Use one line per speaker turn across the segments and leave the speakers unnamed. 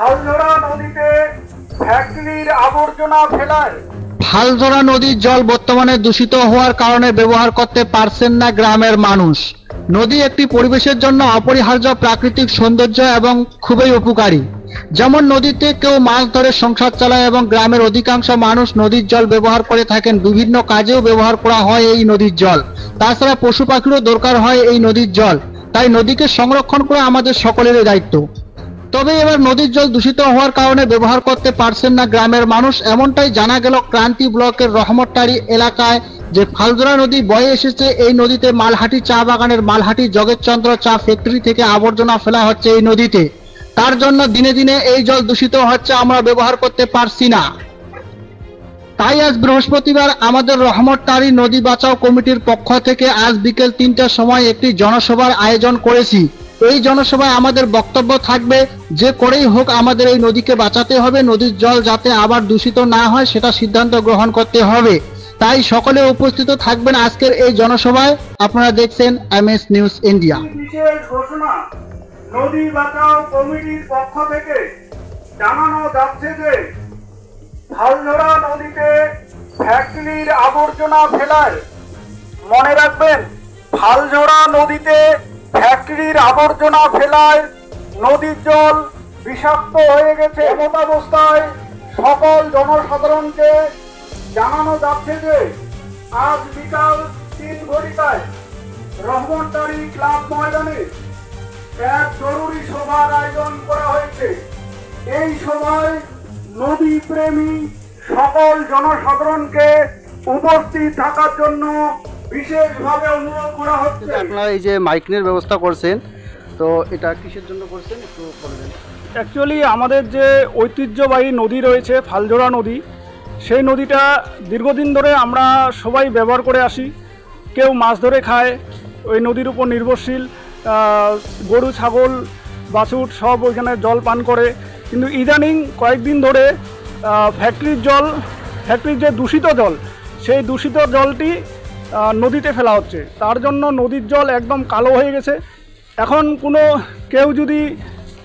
ফালঝরা নদীতে ফ্যাক্টরির আবর্জনা ফেলায়
ফালঝরা নদীর জল বর্তমানে দূষিত হওয়ার কারণে ব্যবহার করতে পারছেন না গ্রামের মানুষ। নদী একটি পরিবেশের জন্য অপরিহার্য প্রাকৃতিক সৌন্দর্য এবং খুবই উপকারী। যেমন নদীতে কেউ মাছ ধরে সংসার চালায় এবং গ্রামের অধিকাংশ মানুষ নদীর জল ব্যবহার করে থাকেন। বিভিন্ন কাজেও ব্যবহার করা হয় এই নদীর জল। তাছাড়া পশু পাখিরও দরকার হয় এই নদীর জল। তাই নদীকে সংরক্ষণ করা আমাদের সকলেরই দায়িত্ব। তবে এবার নদীর জল দূষিত হওয়ার কারণে ব্যবহার করতে পারছেন না গ্রামের মানুষ। এমনটাই জানা গেল ক্রান্তি ব্লকের রহমতটারি এলাকায় যে ফালঝরা নদী বয়ে এসেছে। এই নদীতে মালহাটি চা বাগানের মালহাটি জগৎচন্দ্র চা ফ্যাক্টরি থেকে আবর্জনা ফেলা হচ্ছে এই নদীতে। তার জন্য দিনে দিনে এই জল দূষিত হচ্ছে, আমরা ব্যবহার করতে পারছি না। তাই আজ বৃহস্পতিবার আমাদের রহমতটারি নদী বাঁচাও কমিটির পক্ষ থেকে আজ বিকেল ৩টার সময় একটি জনসভার আয়োজন করেছি। এই জনসভায় আমাদের বক্তব্য থাকবে যে করেই হোক আমাদের এই নদীকে বাঁচাতে হবে, নদীর জল যাতে আবার দূষিত না হয় সেটা সিদ্ধান্ত গ্রহণ করতে হবে। তাই সকলে উপস্থিত থাকবেন আজকের এই জনসভায়। আপনারা দেখছেন MS নিউজ ইন্ডিয়া।
বিশেষ ঘোষণা নদী বাঁচাও কমিটির পক্ষ থেকে জানানো যাচ্ছে যে ফালঝরা নদীতে ফ্যাক্টরির আবর্জনা ফেলায়, মনে রাখবেন ফালঝরা নদীতে ফ্যাক্টরির আবর্জনা ফেলায় নদীর জল বিষাক্ত হয়ে গেছে। এমতাবস্থায় সকল জনসাধারণকে জানানো যাচ্ছে যে আজ বিকাল ৩ ঘটিকায় রহমতটারি ক্লাব ময়দানে এক জরুরি সভার আয়োজন করা হয়েছে। এই সভায় নদী প্রেমী সকল জনসাধারণকে উপস্থিত থাকার জন্য বিশেষভাবে অনুরোধ করা হচ্ছে।
আপনারা এই যে মাইকিংয়ের ব্যবস্থা করছেন, তো এটা কিসের জন্য করছেন একটু বলবেন?
অ্যাকচুয়ালি আমাদের যে ঐতিহ্যবাহী নদী রয়েছে ফালঝরা নদী, সেই নদীটা দীর্ঘদিন ধরে আমরা সবাই ব্যবহার করে আসি। কেউ মাছ ধরে খায়, ওই নদীর উপর নির্ভরশীল, গরু ছাগল বাছুর সব ওইখানে জল পান করে। কিন্তু ইদানিং কয়েকদিন ধরে ফ্যাক্টরির যে দূষিত জল, সেই দূষিত জলটি নদীতে ফেলা হচ্ছে। তার জন্য নদীর জল একদম কালো হয়ে গেছে। এখন কেউ যদি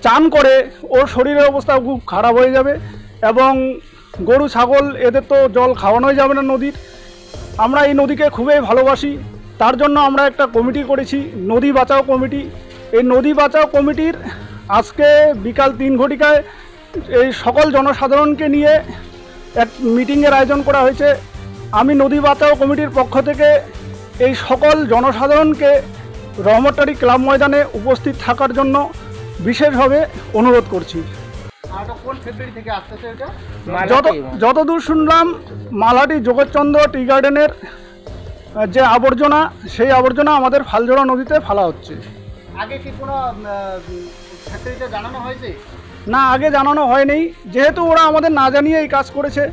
চান করে ওর শরীরের অবস্থা খুব খারাপ হয়ে যাবে এবং গরু ছাগল এদের তো জল খাওয়ানোই যাবে না নদীর। আমরা এই নদীকে খুবই ভালোবাসি, তার জন্য আমরা একটা কমিটি করেছি, নদী বাঁচাও কমিটি। এই নদী বাঁচাও কমিটির আজকে বিকাল ৩ ঘটিকায় এই সকল জনসাধারণকে নিয়ে এক মিটিংয়ের আয়োজন করা হয়েছে। আমি নদী বাঁচাও কমিটির পক্ষ থেকে এই সকল জনসাধারণকে রহমতটারি ক্লাব ময়দানে উপস্থিত থাকার জন্য বিশেষভাবে অনুরোধ করছি। যতদূর শুনলাম মালহাটি জগৎচন্দ্র টি গার্ডেনের যে আবর্জনা, সেই আবর্জনা আমাদের ফালঝরা নদীতে ফেলা হচ্ছে।
আগে কি কোনো ফ্যাক্টরিতে জানানো হয়েছে?
না, আগে জানানো হয়নি। যেহেতু ওরা আমাদের না জানিয়ে এই কাজ করেছে,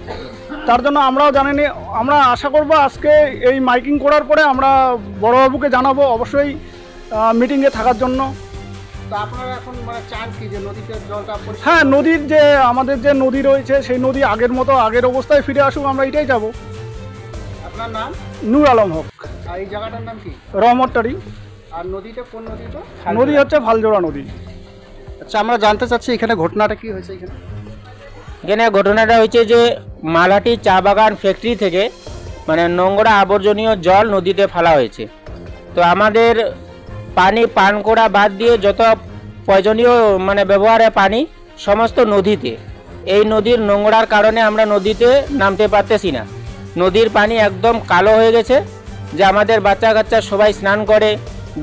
তার জন্য আমরাও জানিনি। আমরা আশা করব আজকে এই মাইকিং করার পরে আমরা বড়বাবুকে জানাবো অবশ্যই মিটিংয়ে থাকার জন্য।
তো আপনারা এখন চান কি যে নদীতে জলটা?
হ্যাঁ, নদীর যে আমাদের যে নদী রয়েছে সেই নদী আগের মতো আগের অবস্থায় ফিরে আসুক, আমরা এটাই যাব।
আপনার নাম?
নূর আলম হক।
আর এই জায়গাটার নাম কি?
রহমতটারি।
আর নদীটা কোন নদীটা?
নদী হচ্ছে ফালঝরা নদী।
আচ্ছা, আমরা জানতে চাচ্ছি এখানে ঘটনাটা কি হয়েছে?
এখানে ঘটনাটা হয়েছে যে মালহাটি চা বাগান ফ্যাক্টরি থেকে নোংরা আবর্জনীয় জল নদীতে ফেলা হয়েছে। তো আমাদের পানি পান করা বাদ দিয়ে যত প্রয়োজনীয় ব্যবহারের পানি সমস্ত নদীতে। এই নদীর নোংরার কারণে আমরা নদীতে নামতে পারতেছি না। নদীর পানি একদম কালো হয়ে গেছে, যে আমাদের বাচ্চা কাচ্চা সবাই স্নান করে,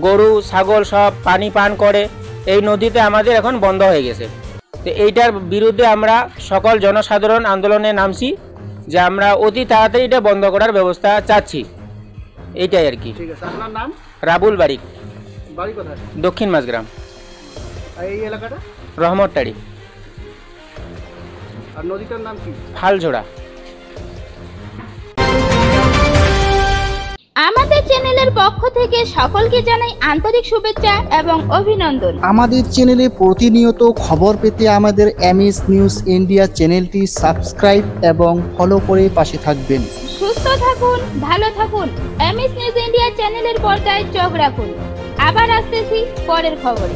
গরু ছাগল সব পানি পান করে। এই নদীতে আমাদের এখন বন্ধ হয়ে গেছে। তো এইটার বিরুদ্ধে আমরা সকল জনসাধারণ আন্দোলনে নামছি, যে আমরা অতি তাড়াতাড়ি এটা বন্ধ করার ব্যবস্থা চাচ্ছি। এইটাই আর কি।
ঠিক আছে। আপনার নাম?
রাবুল বারিক।
বাড়ি কোথায়?
দক্ষিণ মাঝগ্রাম।
এই এলাকাটা?
রহমতটারি।
আর নদীটার নাম কি?
ফালঝরা।
আমাদের চ্যানেলের পক্ষ থেকে সকলকে জানাই আন্তরিক শুভেচ্ছা এবং অভিনন্দন।
আমাদের চ্যানেলে প্রতিনিয়ত খবর পেতে আমাদের MS নিউজ ইন্ডিয়া চ্যানেলটি সাবস্ক্রাইব এবং ফলো করে পাশে থাকবেন।
সুস্থ থাকুন, ভালো থাকুন। MS নিউজ ইন্ডিয়া চ্যানেলের পর্দায় চোখ রাখুন। আবার আসতেছি পরের খবরে।